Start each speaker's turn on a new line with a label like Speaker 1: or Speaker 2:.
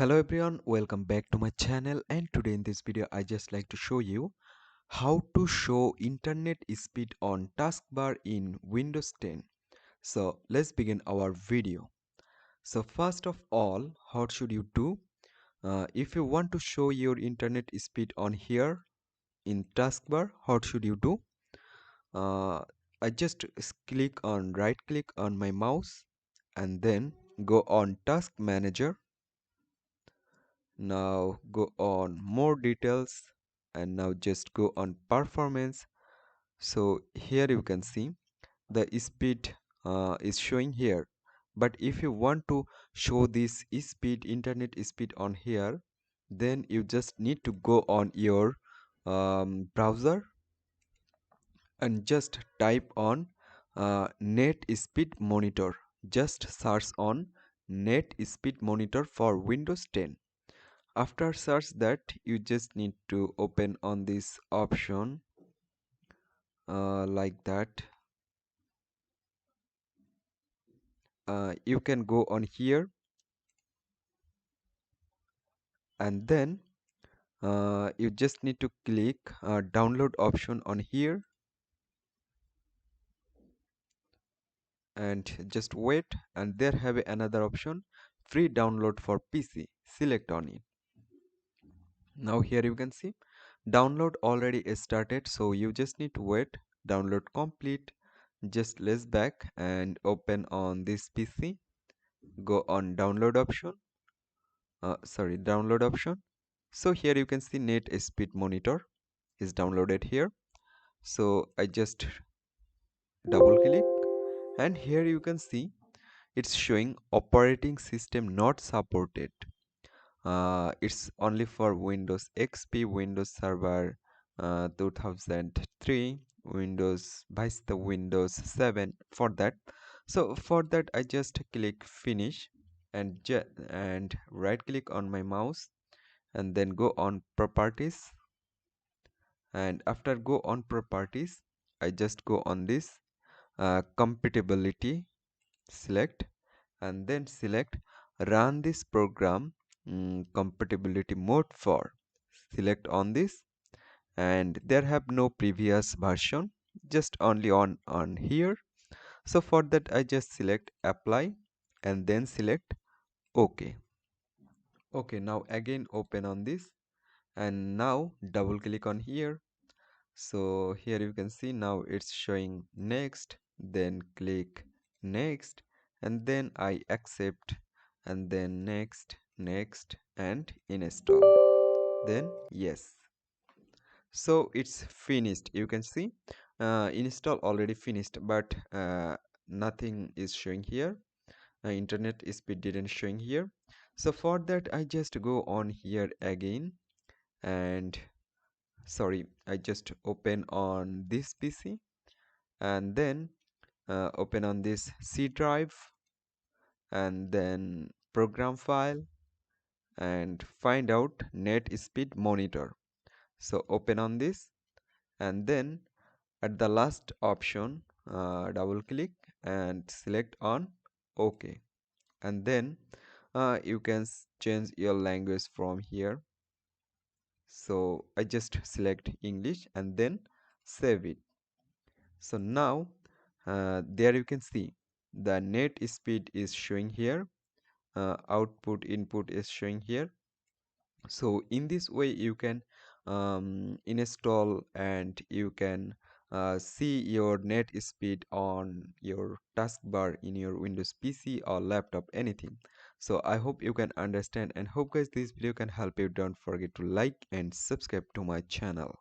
Speaker 1: Hello everyone, welcome back to my channel, and today in this video I just like to show you how to show internet speed on taskbar in Windows 10. So let's begin our video. So first of all, what should you do? If you want to show your internet speed on here in taskbar, what should you do? I just right click on my mouse and then go on task manager. Now go on more details and now just go on performance. So here you can see the speed is showing here, but if you want to show this speed internet speed on here, then you just need to go on your browser and just type on net speed monitor. Just search on net speed monitor for Windows 10. After search that, you just need to open on this option like that. You can go on here and then you just need to click download option on here and just wait, and there have another option, free download for PC. Select on it. Now here you can see download already started, so you just need to wait. Download complete. Just let's back and open on this PC. Go on download option. Download option. So here you can see net speed monitor is downloaded here. So I just double click and here you can see it's showing operating system not supported. It's only for Windows XP, Windows Server 2003, Windows Vista, Windows 7 for that. So for that I just click finish and right click on my mouse and then go on properties, and after go on properties I just go on this compatibility, select, and then select run this program compatibility mode for. Select on this, and there have no previous version, just only on here. So for that I just select apply and then select OK. Okay, now again open on this and now double click on here. So here you can see now it's showing next, then click next, and then I accept, and then next, and install, then yes. So it's finished. You can see install already finished, but nothing is showing here. Internet speed didn't showing here. So for that I just go on here again, and I just open on this PC and then open on this C drive and then program file and find out net speed monitor. So open on this and then at the last option double click and select on OK, and then you can change your language from here. So I just select English and then save it. So now there you can see the net speed is showing here, output input is showing here. So in this way you can install and you can see your net speed on your taskbar in your Windows PC or laptop, anything. So I hope you can understand and hope guys this video can help you. Don't forget to like and subscribe to my channel.